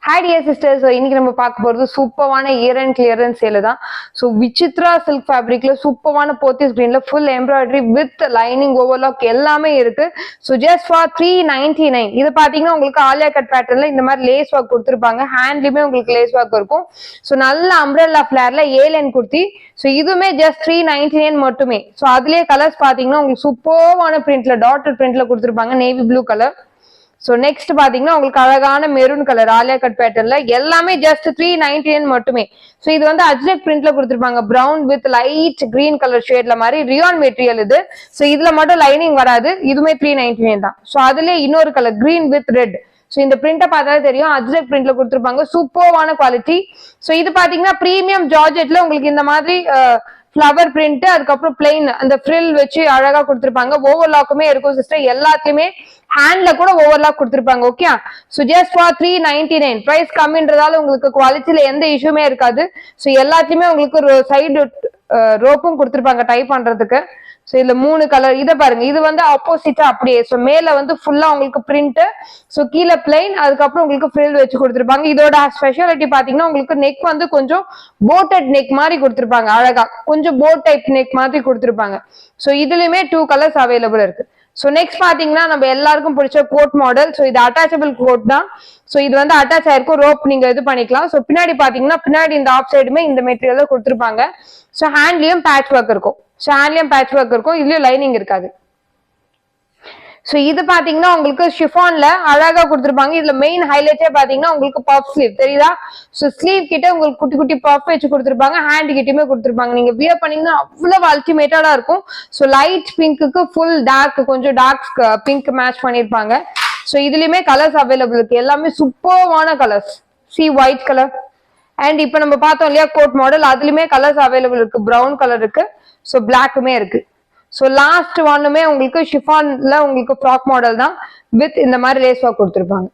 Hi dear sisters, so இன்னைக்கு நம்ம பார்க்க போறது சூப்பரான இயர் அண்ட் கிளியரன்ஸ் சேல் தான். சோ விசித்ரா சில்க் ஃபேப்ரிக்ல சூப்பரான போத்தீஸ் கிரீன்ல full embroidery with lining overlock எல்லாமே இருக்கு. So just for 399. இது பாத்தீங்கன்னா உங்களுக்கு ஆலியா கட் பேட்டர்ன்ல இந்த மாதிரி லேஸ் ஒர்க் கொடுத்திருப்பாங்க. ஹேண்ட்லயுமே உங்களுக்கு லேஸ் ஒர்க் இருக்கும். சோ நல்ல அம்ப்ரெல்லா ஃபிளேர்ல ஏ லைன் குர்த்தி. சோ இதுமே ஜஸ்ட் 399 மட்டுமே. சோ அதுலயே கலர்ஸ் பாத்தீங்கன்னா உங்களுக்கு சூப்பரான பிரிண்ட்ல டாட்டட் பிரிண்ட்ல கொடுத்திருப்பாங்க. Navy blue colour. So next பாத்தீங்கன்னா உங்களுக்கு அழகான மெரூன் கலர் ஆலியா கட் பேட்டர்ன்ல எல்லாமே ஜஸ்ட் 399 மட்டுமே. சோ இது வந்து அஜ்ரக் பிரிண்ட்ல கொடுத்திருப்பாங்க. Brown with light green colour ஷேட்ல மாதிரி ரியான் மெட்டீரியல் இது. சோ இதுல மட்டும் லைனிங் வராது. இதுமே 399 தான். சோ அதுல இன்னொரு colour green with red. So இந்த பிரிண்ட பார்த்தாலே தெரியும் அஜ்ரக் பிரிண்ட்ல கொடுத்திருப்பாங்க. சூப்பரான குவாலிட்டி. சோ இது பாத்தீங்கன்னா பிரீமியம் ஜார்ஜெட்ல உங்களுக்கு இந்த மாதிரி ஃபிளவர் பிரிண்ட் அதுக்கப்புறம் பிளெயின் அந்த ஃப்ரில் வச்சு அழகா கொடுத்திருப்பாங்க. ஓவர்லாக்குமே இருக்கும் சிஸ்டர். எல்லாத்தையுமே ஹேண்ட்ல கூட ஓவர்லாக் கொடுத்திருப்பாங்க. Okay, so just for 399. Price கம்மின்றதால உங்களுக்கு குவாலிட்டியில எந்த இஷ்யூமே இருக்காது. சோ எல்லாத்தையுமே உங்களுக்கு ஒரு சைடு ரோப்பும் கொடுத்திருப்பாங்க டை பண்றதுக்கு. சோ இதுல 3 கலர். இத பாருங்க, இது வந்து ஆப்போசிட்டா அப்படியே. சோ மேல வந்து ஃபுல்லா உங்களுக்கு பிரிண்ட், சோ கீழே பிளைன், அதுக்கப்புறம் உங்களுக்கு ஃப்ரில் வச்சு கொடுத்திருப்பாங்க. இதோட ஸ்பெஷாலிட்டி பாத்தீங்கன்னா உங்களுக்கு நெக் வந்து கொஞ்சம் போட்டட் நெக் மாதிரி கொடுத்திருப்பாங்க. அழகா கொஞ்சம் போட் டைப் நெக் மாதிரி கொடுத்திருப்பாங்க. சோ இதுலயுமே 2 கலர்ஸ் அவைலபிள் இருக்கு. சோ நெக்ஸ்ட் பாத்தீங்கன்னா நம்ம எல்லாருக்கும் பிடிச்ச கோட் மாடல். சோ இது அட்டாச்சபிள் கோட் தான். சோ இது வந்து அட்டாச் ஆயிருக்கும். ரோப் நீங்க இது பண்ணிக்கலாம். சோ பின்னாடி பாத்தீங்கன்னா பின்னாடி இந்த ஆஃப் சைடுமே இந்த மெட்டீரியல் கொடுத்திருப்பாங்க. சோ ஹேண்ட்லயும் பேட்ச் ஒர்க் இருக்கும். சோ ஹேண்ட்லயும் பேட்ச் ஒர்க் இருக்கும். இதுலயும் லைனிங் இருக்காது. சோ இது பாத்தீங்கன்னா உங்களுக்கு ஷிஃபான்ல அழகா கொடுத்திருப்பாங்க. இதுல மெயின் ஹைலைட்டே பாத்தீங்கன்னா உங்களுக்கு பஃப் ஸ்லீவ் தெரியுதா? சோ ஸ்லீவ் கிட்ட உங்களுக்கு குட்டி குட்டி பஃப் வச்சு கொடுத்திருப்பாங்க. ஹேண்ட் கிட்டயுமே கொடுத்திருப்பாங்க. நீங்க வியர் பண்ணீங்கன்னா அவ்வளவு அல்டிமேட்டடா இருக்கும். சோ லைட் பிங்க்குக்கு ஃபுல் டார்க், கொஞ்சம் டார்க் பிங்க் மேட்ச் பண்ணிருப்பாங்க. சோ இதுலயுமே கலர்ஸ் அவைலபிள் இருக்கு. எல்லாமே சூப்பர்வான கலர்ஸ். சி ஒயிட் கலர் அண்ட் இப்ப நம்ம பார்த்தோம் இல்லையா கோட் மாடல், அதுலயுமே கலர்ஸ் அவைலபிள் இருக்கு. பிரவுன் கலர் இருக்கு. சோ பிளாக்குமே இருக்கு. சோ லாஸ்ட் ஒன்னுமே உங்களுக்கு ஷிஃபான்ல உங்களுக்கு ஃப்ராக் மாடல் தான் வித் இந்த மாதிரி லேஸ் ஒர்க் கொடுத்திருப்பாங்க.